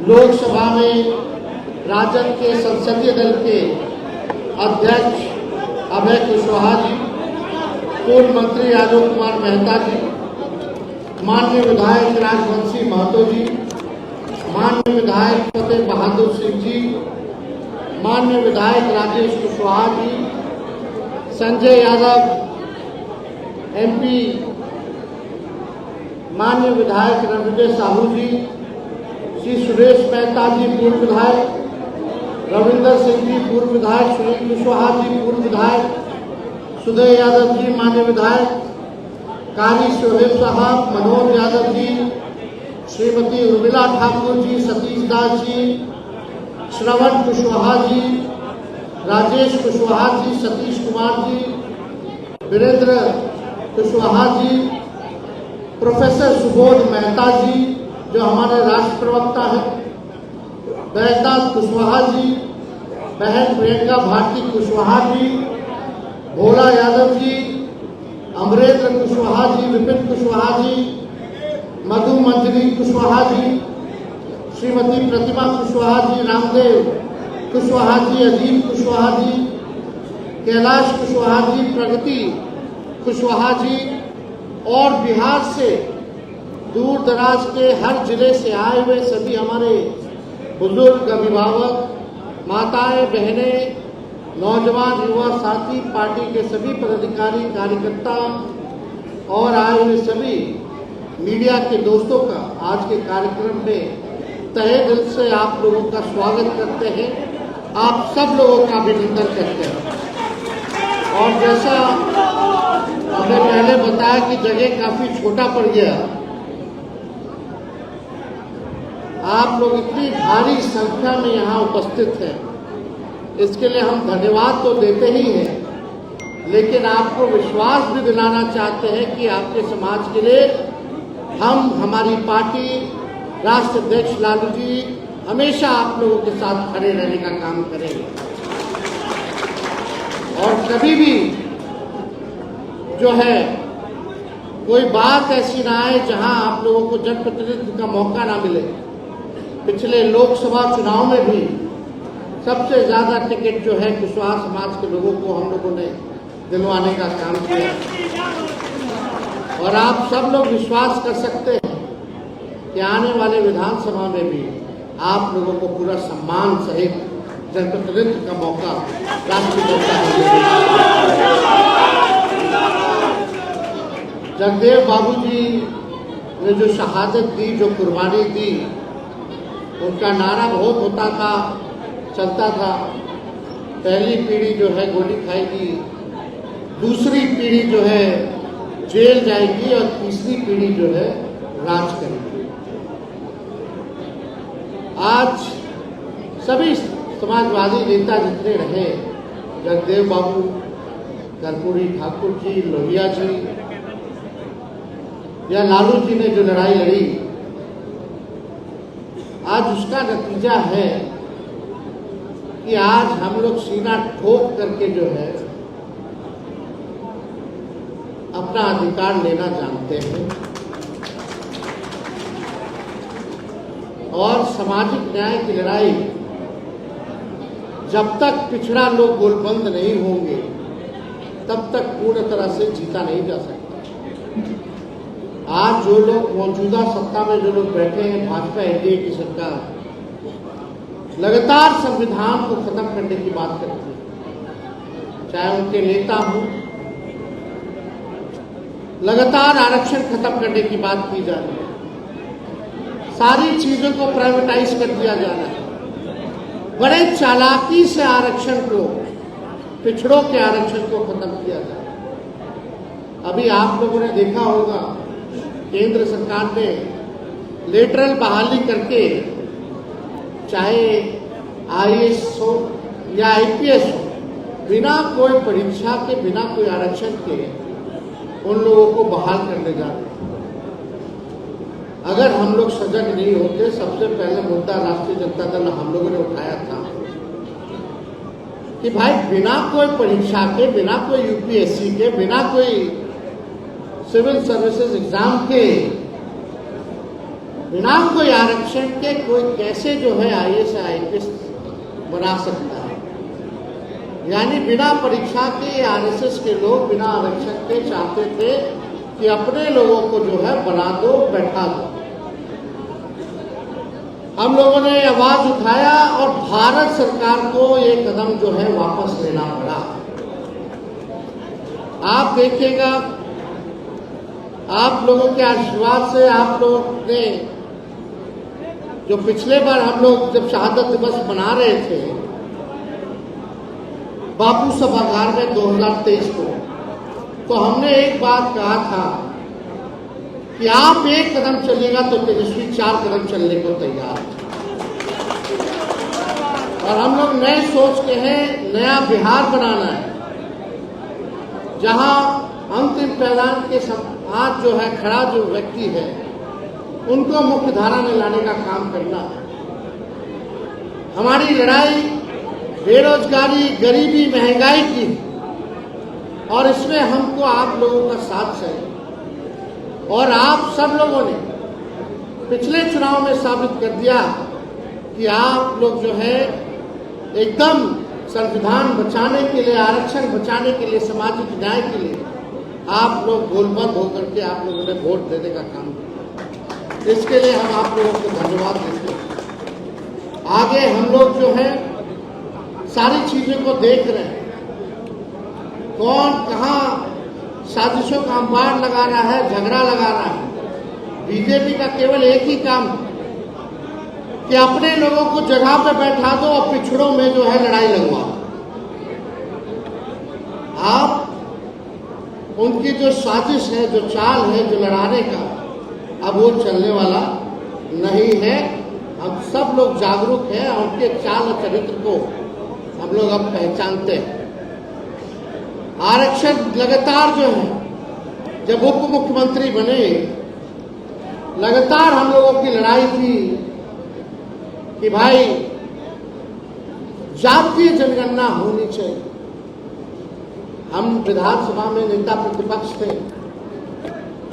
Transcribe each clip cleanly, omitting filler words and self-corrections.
लोकसभा में राजद के संसदीय दल के अध्यक्ष अभय कुशवाहा जी, पूर्व मंत्री आलोक कुमार मेहता जी, माननीय विधायक राजवंशी महतो जी, माननीय विधायक फतेह बहादुर सिंह जी, माननीय विधायक राजेश कुशवाहा जी, संजय यादव एमपी, माननीय विधायक रणविजय साहू जी, श्री सुरेश मेहता जी पूर्व विधायक, रविंदर सिंह जी पूर्व विधायक, सुनील कुशवाहा जी पूर्व विधायक, सुदय यादव जी माननीय विधायक, कारी शोहेब साहब, मनोज यादव जी, श्रीमती उर्मिला ठाकुर जी, सतीश दास जी, श्रवण कुशवाहा जी, राजेश कुशवाहा जी, सतीश कुमार जी, वीरेंद्र कुशवाहा जी, प्रोफेसर सुबोध मेहता जी जो हमारे राष्ट्र प्रवक्ता हैं, बैजनाथ कुशवाहा जी, बहन प्रियंका भारती कुशवाहा जी, भोला यादव जी, अमरेंद्र कुशवाहा जी, विपिन कुशवाहा जी, मधु मंजरी कुशवाहा जी, श्रीमती प्रतिमा कुशवाहा जी, रामदेव कुशवाहा जी, अजीत कुशवाहा जी, कैलाश कुशवाहा जी, प्रगति कुशवाहा जी और बिहार से दूर दराज के हर जिले से आए हुए सभी हमारे बुजुर्ग, अभिभावक, माताएं, बहनें, नौजवान, युवा साथी, पार्टी के सभी पदाधिकारी, कार्यकर्ता और आए हुए सभी मीडिया के दोस्तों का आज के कार्यक्रम में तहे दिल से आप लोगों का स्वागत करते हैं। आप सब लोगों का अभिनंदन करते हैं। और जैसा हमने पहले बताया कि जगह काफी छोटा पड़ गया, आप लोग इतनी भारी संख्या में यहाँ उपस्थित हैं, इसके लिए हम धन्यवाद तो देते ही हैं, लेकिन आपको विश्वास भी दिलाना चाहते हैं कि आपके समाज के लिए हमारी पार्टी, राष्ट्र अध्यक्ष लालू जी हमेशा आप लोगों के साथ खड़े रहने का काम करेंगे। और कभी भी जो है कोई बात ऐसी ना आए जहां आप लोगों को जनप्रतिनिधित्व का मौका ना मिले। पिछले लोकसभा चुनाव में भी सबसे ज्यादा टिकट जो है कुशवाहा समाज के लोगों को हम लोगों ने दिलवाने का काम किया। और आप सब लोग विश्वास कर सकते हैं कि आने वाले विधानसभा में भी आप लोगों को पूरा सम्मान सहित जनप्रतिनिधित्व का मौका राष्ट्रीय जगदेव बाबू जी ने जो शहादत दी, जो कुर्बानी दी, उनका नारा बहुत होता था, चलता था, पहली पीढ़ी जो है गोली खाएगी, दूसरी पीढ़ी जो है जेल जाएगी और तीसरी पीढ़ी जो है राज करेगी। आज सभी समाजवादी नेता जितने रहे, जगदेव बाबू, कर्पूरी ठाकुर जी, लोहिया जी या लालू जी ने जो लड़ाई लड़ी, आज उसका नतीजा है कि आज हम लोग सीना ठोक करके जो है अपना अधिकार लेना जानते हैं। और सामाजिक न्याय की लड़ाई जब तक पिछड़ा लोग गोलबंद नहीं होंगे तब तक पूर्ण तरह से जीता नहीं जा सकता। आज जो लोग मौजूदा सत्ता में जो लोग बैठे हैं, भाजपा एनडीए की सरकार लगातार संविधान को खत्म करने की बात करती है, चाहे उनके नेता हों, लगातार आरक्षण खत्म करने की बात की जा रही है, सारी चीजों को प्राइवेटाइज कर दिया जा रहा है, बड़े चालाकी से आरक्षण को, पिछड़ों के आरक्षण को खत्म किया जा रहा है। अभी आप लोगों ने देखा होगा केंद्र सरकार ने लेटरल बहाली करके, चाहे आईएएस हो या आईपीएस हो, बिना कोई परीक्षा के, बिना कोई आरक्षण के उन लोगों को बहाल करने जा रहे हैं। अगर हम लोग सजग नहीं होते, सबसे पहले मुद्दा राष्ट्रीय जनता दल हम लोगों ने उठाया था कि भाई बिना कोई परीक्षा के, बिना कोई यूपीएससी के, बिना कोई सिविल सर्विसेज एग्जाम के, बिना कोई आरक्षण के कोई कैसे जो है आईएएस आईपीएस बना सकता है। यानी बिना परीक्षा के आरएसएस के लोग बिना आरक्षण के चाहते थे कि अपने लोगों को जो है बना दो, बैठा दो। हम लोगों ने आवाज उठाया और भारत सरकार को ये कदम जो है वापस लेना पड़ा। आप देखिएगा, आप लोगों के आशीर्वाद से आप लोग ने जो पिछले बार हम लोग जब शहादत दिवस मना रहे थे बापू सभागार में 2023 को, तो हमने एक बात कहा था कि आप एक कदम चलिएगा तो तेजस्वी 4 कदम चलने को तैयार। और हम लोग नए सोच के हैं, नया बिहार बनाना है, जहां अंतिम पायदान के साथ जो है खड़ा जो व्यक्ति है उनको मुख्य धारा में लाने का काम करना है। हमारी लड़ाई बेरोजगारी, गरीबी, महंगाई की, और इसमें हमको आप लोगों का साथ चाहिए। और आप सब लोगों ने पिछले चुनाव में साबित कर दिया कि आप लोग जो है एकदम संविधान बचाने के लिए, आरक्षण बचाने के लिए, सामाजिक न्याय के लिए आप लोग गोलबंद होकर के आप लोगों ने वोट देने का काम किया। इसके लिए हम आप लोगों को धन्यवाद देते हैं। आगे हम लोग जो है सारी चीजों को देख रहे हैं, कौन कहां साजिशों का अंबार लगा रहा है, झगड़ा लगा रहा है। बीजेपी का केवल एक ही काम है कि अपने लोगों को जगह पे बैठा दो और पिछड़ों में जो है लड़ाई लगवा। आप उनकी जो साजिश है, जो चाल है, जो लड़ाने का, अब वो चलने वाला नहीं है। हम सब लोग जागरूक हैं और उनके चाल और चरित्र को हम लोग अब पहचानते हैं। आरक्षण लगातार जो है, जब उप मुख्यमंत्री बने, लगातार हम लोगों की लड़ाई थी कि भाई जातीय जनगणना होनी चाहिए। हम विधानसभा में नेता प्रतिपक्ष थे,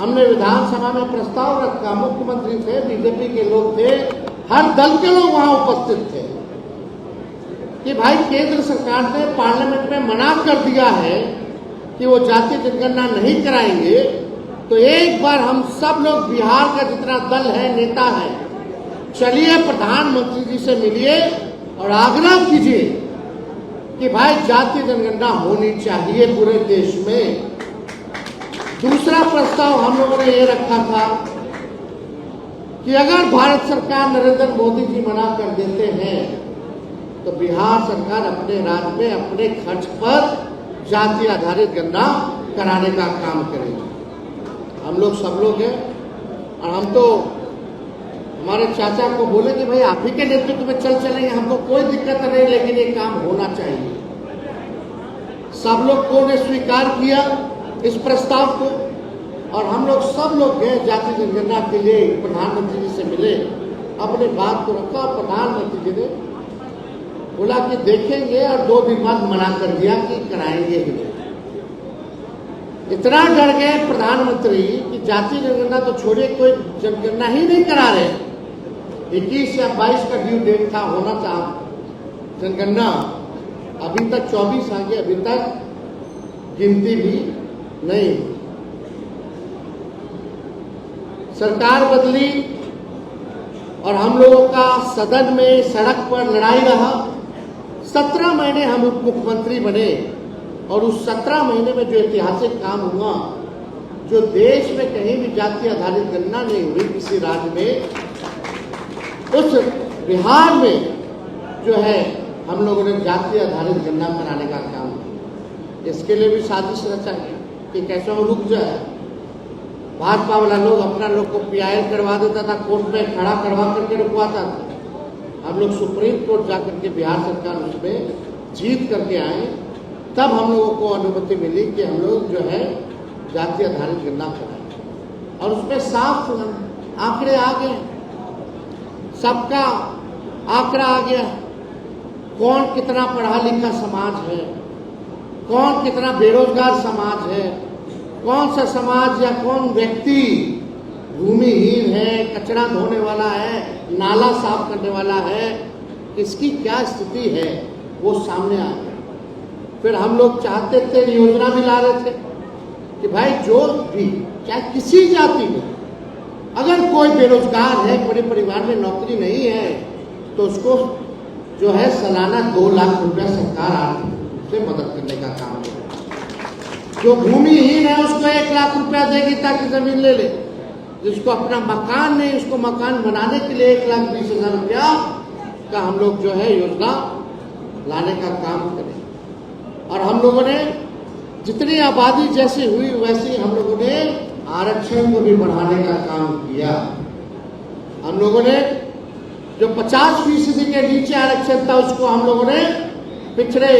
हमने विधानसभा में प्रस्ताव रखा, मुख्यमंत्री थे, बीजेपी के लोग थे, हर दल के लोग वहां उपस्थित थे कि भाई केंद्र सरकार ने पार्लियामेंट में मना कर दिया है कि वो जातीय जनगणना नहीं कराएंगे, तो एक बार हम सब लोग बिहार का जितना दल है, नेता है, चलिए प्रधानमंत्री जी से मिलिए और आग्रह कीजिए कि भाई जातीय जनगणना होनी चाहिए पूरे देश में। दूसरा प्रस्ताव हम लोगों ने ये रखा था कि अगर भारत सरकार, नरेंद्र मोदी जी मना कर देते हैं तो बिहार सरकार अपने राज्य में अपने खर्च पर जाति आधारित गणना कराने का काम करेगी। हम लोग सब लोग हैं और हम तो हमारे चाचा को बोले कि भाई आप ही के नेतृत्व में चलेंगे, हमको कोई दिक्कत नहीं, लेकिन ये काम होना चाहिए। सब लोग ने स्वीकार किया इस प्रस्ताव को और हम लोग सब लोग गए जाति जनगणना के लिए, प्रधानमंत्री जी से मिले, अपने बात को रखा। प्रधानमंत्री जी ने बोला कि देखेंगे और 2 दिन बाद मना कर दिया कि कराएंगे ही नहीं। इतना डर गए प्रधानमंत्री कि जाति जनगणना तो छोड़िए, कोई जनगणना ही नहीं करा रहे। 21 या 22 का ड्यू डेट था, होना था जनगणना, अभी तक 24 आ गए, अभी तक गिनती भी नहीं। सरकार बदली और हम लोगों का सदन में, सड़क पर लड़ाई रहा। 17 महीने हम उप मुख्यमंत्री बने और उस 17 महीने में जो ऐतिहासिक काम हुआ, जो देश में कहीं भी जाति आधारित गणना नहीं हुई किसी राज्य में, उस बिहार में जो है हम लोगों ने जाति आधारित गणना कराने का काम किया। इसके लिए भी साजिश रचा कि कैसे वो रुक जाए। भाजपा वाला लोग अपना लोग को PIL करवा देता था, कोर्ट में खड़ा करवा करके रुकवाता था। हम लोग सुप्रीम कोर्ट जाकर के बिहार सरकार उसमें जीत करके आए, तब हम लोगों को अनुमति मिली कि हम लोग जो है जाति आधारित गणना कराएं। और उसमें साफ आंकड़े आ गए, सबका आंकड़ा आ गया, कौन कितना पढ़ा लिखा समाज है, कौन कितना बेरोजगार समाज है, कौन सा समाज या कौन व्यक्ति भूमिहीन है, कचरा धोने वाला है, नाला साफ करने वाला है, इसकी क्या स्थिति है वो सामने आ गया। फिर हम लोग चाहते थे, योजना भी ला रहे थे कि भाई जो भी चाहे किसी जाति में अगर कोई बेरोजगार है, बड़े परिवार में नौकरी नहीं है, तो उसको जो है सालाना 2 लाख रुपया सरकार आर्थिक रूप से मदद करने का काम करेगी। जो भूमिहीन है उसको 1 लाख रुपया देगी ताकि जमीन ले ले। जिसको अपना मकान नहीं, उसको मकान बनाने के लिए 1,20,000 रुपया का हम लोग जो है योजना लाने का काम करें। और हम लोगों ने जितनी आबादी जैसी हुई वैसी हम लोगों ने आरक्षण को भी बढ़ाने का काम किया। हम लोगों ने जो 50% के नीचे आरक्षण था उसको हम लोगों ने पिछड़े,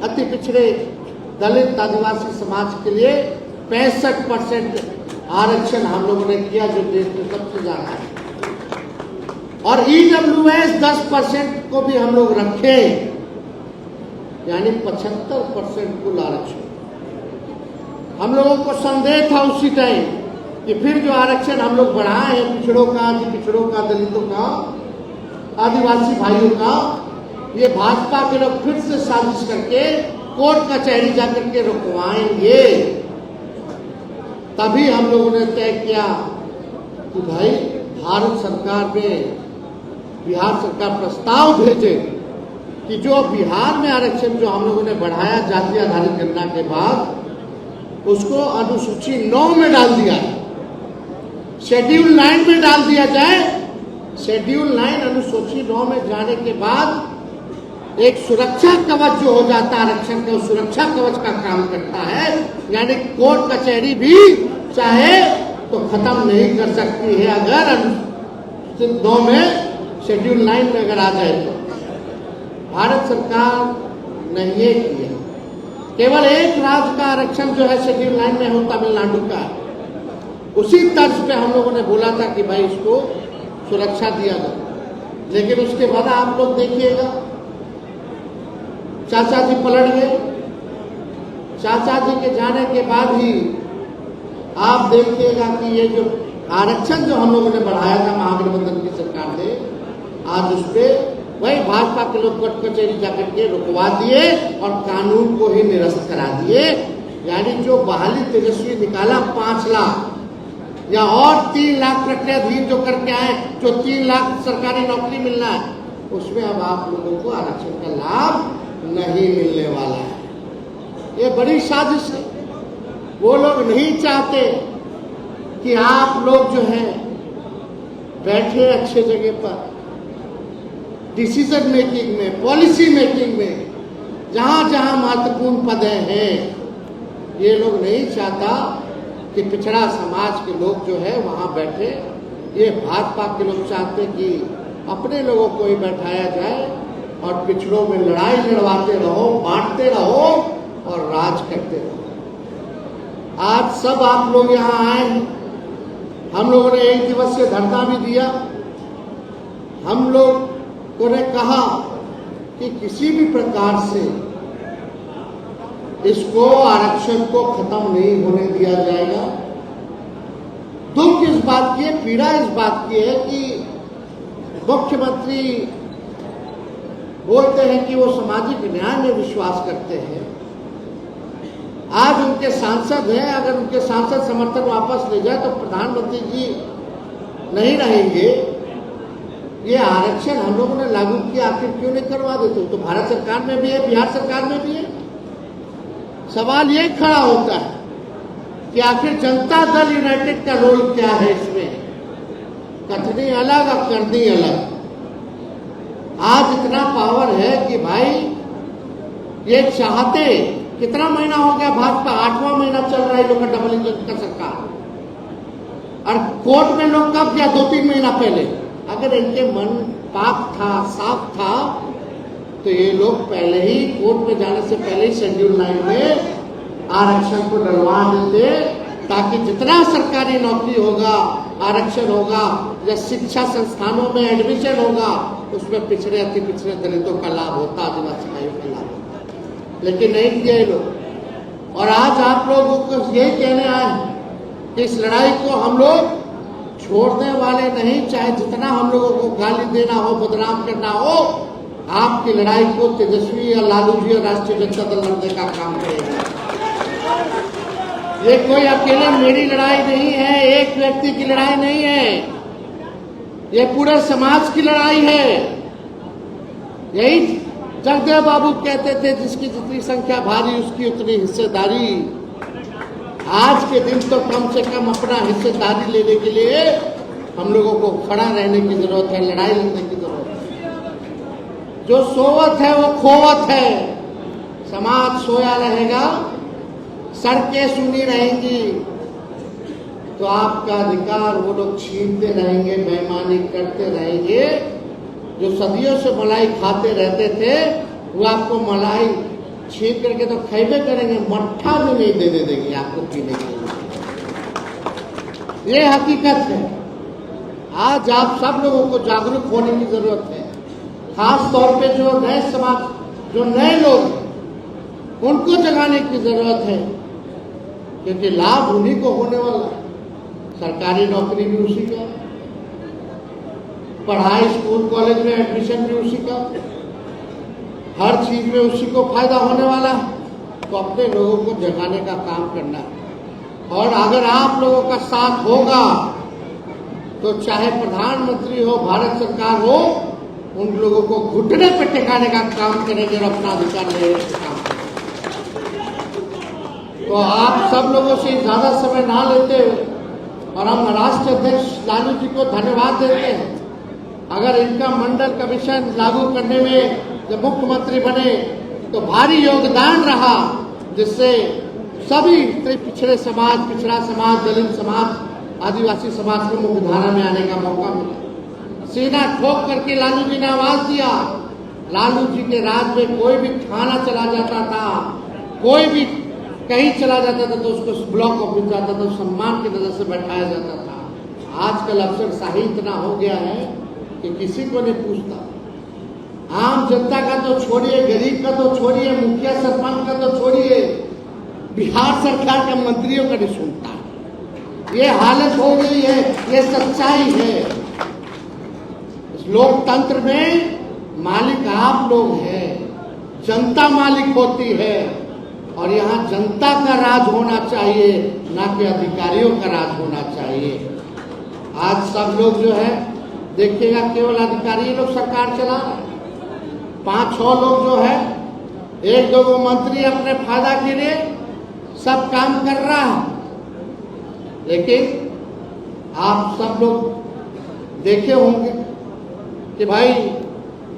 अति पिछड़े दलित आदिवासी समाज के लिए 65% आरक्षण हम लोगों ने किया, जो देश में सबसे ज्यादा है। और EWS 10% को भी हम लोग रखे, यानी 75% कुल आरक्षण। हम लोगों को संदेह था उसी टाइम कि फिर जो आरक्षण हम लोग बढ़ाए हैं पिछड़ों का, दलितों का, आदिवासी भाइयों का, ये भाजपा के लोग फिर से साजिश करके कोर्ट कचहरी जाकर के रुकवाएंगे। तभी हम लोगों ने तय किया कि भाई भारत सरकार में, बिहार सरकार प्रस्ताव भेजे कि जो बिहार में आरक्षण जो हम लोगों ने बढ़ाया जाति आधारित गणना के बाद, उसको अनुसूची 9 में डाल दिया, शेड्यूल 9 में डाल दिया जाए। शेड्यूल 9 अनुसूची 9 में जाने के बाद एक सुरक्षा कवच जो हो जाता है आरक्षण का, सुरक्षा कवच का काम करता है। यानी कोर्ट कचहरी भी चाहे तो खत्म नहीं कर सकती है अगर अनुसूची 9 में, शेड्यूल 9 में अगर आ जाए तो। भारत सरकार ने ये किया, केवल एक राज्य का आरक्षण जो है शेड्यूल 9 में हो, तमिलनाडु का। उसी तर्ज पे हम लोगों ने बोला था कि भाई इसको सुरक्षा दिया जाए। लेकिन उसके बाद आप लोग देखिएगा, चाचा जी पलट गए। चाचा जी के जाने के बाद ही आप देखिएगा कि ये जो आरक्षण जो हम लोगों ने बढ़ाया था महागठबंधन की सरकार ने, आज उस पर वही भाजपा के लोग कोर्ट कचहरी जाकर के रुकवा दिए और कानून को ही निरस्त करा दिए। यानी जो बहाली तेजस्वी निकाला 5 लाख या और 3 लाख प्रक्रियाधीन जो करके आए, जो 3 लाख सरकारी नौकरी मिलना है, उसमें अब आप लोगों को आरक्षण का लाभ नहीं मिलने वाला है। ये बड़ी साजिश है। वो लोग नहीं चाहते कि आप लोग जो है बैठे अच्छे जगह पर, डिसीजन मेकिंग में, पॉलिसी मेकिंग में, जहां जहां महत्वपूर्ण पद हैं। ये लोग नहीं चाहता कि पिछड़ा समाज के लोग जो है वहां बैठे। ये भाजपा के लोग चाहते कि अपने लोगों को ही बैठाया जाए और पिछड़ों में लड़ाई लड़वाते रहो, बांटते रहो और राज करते रहो। आज सब आप लोग यहाँ आए हैं। हम लोगों ने 1 दिवसीय धरना भी दिया। हम लोगों ने कहा कि किसी भी प्रकार से इसको, आरक्षण को खत्म नहीं होने दिया जाएगा। दुख इस बात की है, पीड़ा इस बात की है कि मुख्यमंत्री बोलते हैं कि वो सामाजिक न्याय में विश्वास करते हैं। आज उनके सांसद हैं, अगर उनके सांसद समर्थन वापस ले जाए तो प्रधानमंत्री जी नहीं रहेंगे। ये आरक्षण हम लोगों ने लागू किया, आखिर क्यों नहीं करवा देते? तो भारत सरकार में भी है, बिहार सरकार में भी है। सवाल ये खड़ा होता है कि आखिर जनता दल यूनाइटेड का रोल क्या है इसमें? कथनी अलग और करनी अलग। आज इतना पावर है कि भाई ये चाहते, कितना महीना हो गया भाजपा, 8वां महीना चल रहा है लोग का डबल इंजन का सरकार। और कोर्ट में लोग कब गया? 2-3 महीना पहले। अगर इनके मन पाक था, साफ था, तो ये लोग पहले ही कोर्ट में जाने से पहले ही शेड्यूल 9 में आरक्षण को डलवा देते, ताकि जितना सरकारी नौकरी होगा, आरक्षण होगा या शिक्षा संस्थानों में एडमिशन होगा, उसमें पिछड़े अति पिछड़े दलितों का लाभ होता, आदिवासी भाइयों का लाभ होता। लेकिन नहीं किया ये लोग। और आज आप लोगों को यही कहने आए हैं कि इस लड़ाई को हम लोग छोड़ने वाले नहीं, चाहे जितना हम लोगों को गाली देना हो, बदनाम करना हो, आपकी लड़ाई को तेजस्वी या लालू जी और राष्ट्रीय जनता दल लड़ने का काम करेगा। ये कोई अकेले मेरी लड़ाई नहीं है, एक व्यक्ति की लड़ाई नहीं है, ये पूरे समाज की लड़ाई है। यही जगदेव बाबू कहते थे, जिसकी जितनी संख्या भारी उसकी उतनी हिस्सेदारी। आज के दिन तो कम से कम अपना हिस्सेदारी लेने के लिए हम लोगों को खड़ा रहने की जरूरत है, लड़ाई लड़ने की जरूरत है। जो सोवत है वो खोवत है। समाज सोया रहेगा, सड़कें सुनी रहेंगी, तो आपका अधिकार वो लोग छीनते रहेंगे, बेईमानी करते रहेंगे। जो सदियों से मलाई खाते रहते थे, वो आपको मलाई छीन करके तो खैबे करेंगे, मट्ठा भी नहीं देने देंगे आपको पीने के लिए। ये हकीकत है। आज आप सब लोगों को जागरूक होने की जरूरत है। खास तौर पे जो नए समाज, जो नए लोग, उनको जगाने की जरूरत है, क्योंकि लाभ उन्हीं को होने वाला है। सरकारी नौकरी भी उसी का, पढ़ाई स्कूल कॉलेज में एडमिशन भी उसी का, हर चीज में उसी को फायदा होने वाला है। तो अपने लोगों को जगाने का काम करना है। और अगर आप लोगों का साथ होगा तो चाहे प्रधानमंत्री हो, भारत सरकार हो, उन लोगों को घुटने पर टिकाने का काम करेंगे और अपना अधिकार लेने का काम करेंगे। तो आप सब लोगों से ज्यादा समय ना लेते हुए, और हम राष्ट्रीय अध्यक्ष लालू जी को धन्यवाद देते हैं। अगर इनका मंडल कमीशन लागू करने में जब मुख्यमंत्री बने तो भारी योगदान रहा, जिससे सभी पिछड़े समाज, पिछड़ा समाज, दलित समाज, आदिवासी समाज को मुख्यधारा में आने का मौका मिला। सीना ठोक करके लालू जी ने आवाज दिया। लालू जी के राज में कोई भी थाना चला जाता था, कोई भी कहीं चला जाता था तो उसको ब्लॉक ऑफिस जाता था, सम्मान की नजर से बैठाया जाता था। आजकल अफसरशाही इतना हो गया है कि किसी को नहीं पूछता। आम जनता का तो छोड़िए, गरीब का तो छोड़िए, मुखिया सरपंच का तो छोड़िए, बिहार सरकार के मंत्रियों का नहीं सुनता। ये हालत हो गई है, ये सच्चाई है। इस लोकतंत्र में मालिक आप लोग हैं, जनता मालिक होती है, और यहाँ जनता का राज होना चाहिए, ना कि अधिकारियों का राज होना चाहिए। आज सब लोग जो है देखिएगा, केवल अधिकारी लोग सरकार चला रहे हैं। 5-6 लोग जो है, 1-2 मंत्री अपने फायदा के लिए सब काम कर रहा है। लेकिन आप सब लोग देखे होंगे कि भाई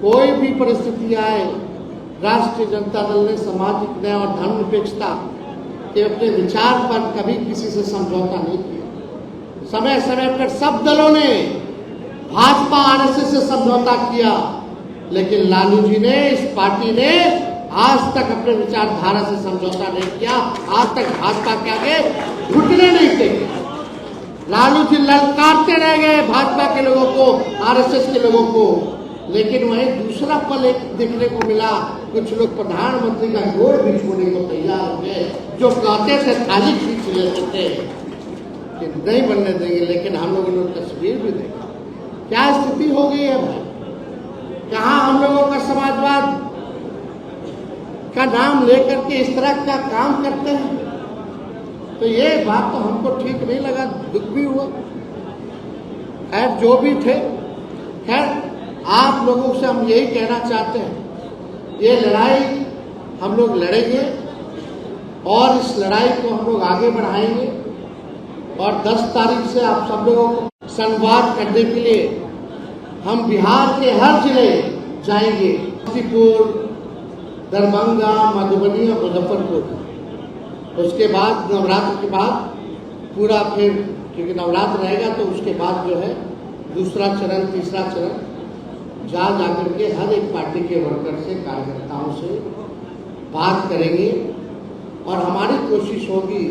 कोई भी परिस्थिति आए, राष्ट्रीय जनता दल ने सामाजिक न्याय और धर्मनिरपेक्षता के अपने विचार पर कभी किसी से समझौता नहीं किया। समय समय पर सब दलों ने, भाजपा आरएसएस से समझौता किया, लेकिन लालू जी ने, इस पार्टी ने आज तक अपने विचारधारा से समझौता नहीं किया। आज तक भाजपा के आगे घुटने नहीं टेके। लालू जी ललकारते रह गए भाजपा के लोगों को, आरएसएस के लोगों को। लेकिन वहीं दूसरा पल एक देखने को मिला, कुछ लोग प्रधानमंत्री का गोड़ भी छोड़ने को तैयार हो गए, जो कहते थे थाली खींच लेते थे कि नहीं बनने देंगे। लेकिन हम लोगों ने तस्वीर भी देखा, क्या स्थिति हो गई है भाई। कहाँ हम लोगों का समाजवाद का नाम लेकर के इस तरह का काम करते हैं। तो ये बात तो हमको ठीक नहीं लगा, दुख भी हुआ। खैर जो भी थे, खैर आप लोगों से हम यही कहना चाहते हैं, ये लड़ाई हम लोग लड़ेंगे और इस लड़ाई को हम लोग आगे बढ़ाएंगे। और 10 तारीख से आप सब लोगों को संवाद करने के लिए हम बिहार के हर जिले जाएंगे, समस्तीपुर, दरभंगा, मधुबनी और मुजफ्फरपुर। उसके बाद नवरात्र के बाद पूरा फिर क्योंकि नवरात्र रहेगा तो उसके बाद जो है दूसरा चरण, तीसरा चरण जाकर के हर एक पार्टी के वर्कर से, कार्यकर्ताओं से बात करेंगे और हमारी कोशिश होगी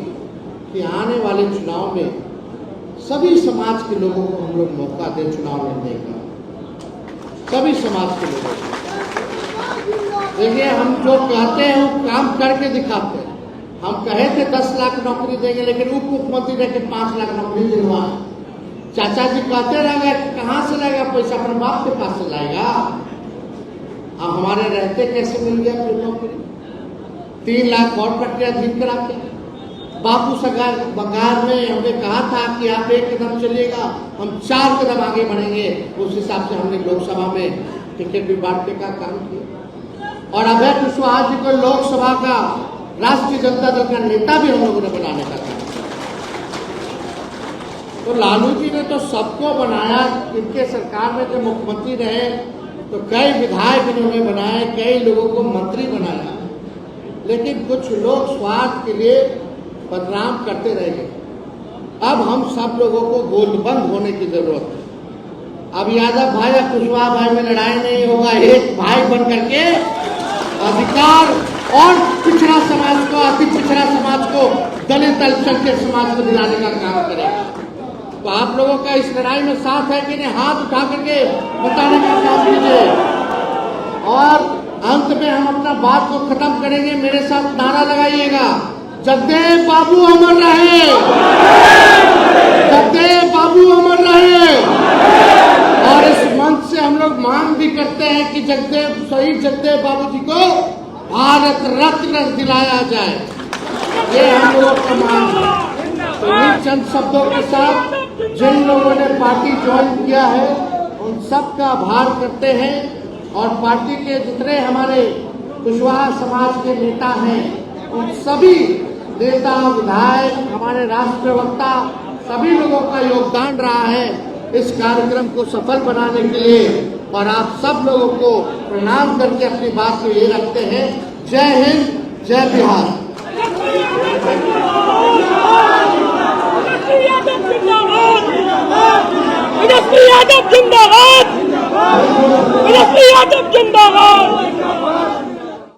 कि आने वाले चुनाव में सभी समाज के लोगों को हम लोग मौका दें चुनाव लड़ने का, सभी समाज के लोगों को। देखिए, हम जो कहते हैं वो काम करके दिखाते हैं। हम कहे थे 10 लाख नौकरी देंगे, लेकिन उप मुख्यमंत्री ने के 5 लाख नौकरी दिलवा। चाचा जी कहते रहेगा कहाँ से लाएगा पैसा, अपने बाप के पास से लाएगा। अब हमारे रहते कैसे मिल गया फिर नौकरी? 3 लाख और प्रक्रियाधीन कराते हैं। बापू सरकार बंगाल में हमने कहा था कि आप 1 कदम चलिएगा, हम 4 कदम आगे बढ़ेंगे। उस हिसाब से हमने लोकसभा में टिकट भी बांटने का काम किया और अभय कुशवाहा जी को लोकसभा का राष्ट्रीय जनता दल का नेता भी हम लोगों ने बनाने का काम किया। तो लालू जी ने तो सबको बनाया। इनके सरकार में जब मुख्यमंत्री रहे तो कई विधायक इन्होंने बनाए, कई लोगों को मंत्री बनाया, लेकिन कुछ लोग स्वार्थ के लिए बदनाम करते रह गए। अब हम सब लोगों को गोलबंद होने की जरूरत है। अब यादव भाई या कुशवाहा भाई में लड़ाई नहीं होगा, एक भाई बन करके अधिकार और पिछड़ा समाज को, अति पिछड़ा समाज को, दलित अल्पसंख्यक समाज को दिलाने का काम करेगा। तो आप लोगों का इस लड़ाई में साथ है कि नहीं? हाथ उठा करके बताने का काम कीजिए। और अंत में हम अपना बात को खत्म करेंगे। मेरे साथ नारा लगाइएगा, जगदेव बाबू अमर रहे, जगदेव बाबू अमर रहे। और इस मंच से हम लोग मांग भी करते हैं कि शहीद जगदेव बाबू जी को भारत रत्न दिलाया जाए। ये हम लोगों का मांग है। तो इन चंद शब्दों के साथ जिन लोगों ने पार्टी ज्वाइन किया है उन सब का आभार करते हैं और पार्टी के जितने हमारे कुशवाहा समाज के नेता हैं उन सभी नेता, विधायक, हमारे राष्ट्रीय वक्ता, सभी लोगों का योगदान रहा है इस कार्यक्रम को सफल बनाने के लिए। और आप सब लोगों को प्रणाम करके अपनी बात को ये रखते हैं। जय हिंद, जय बिहार। यादव जिंदाबाद, यादव जिंदाबाद।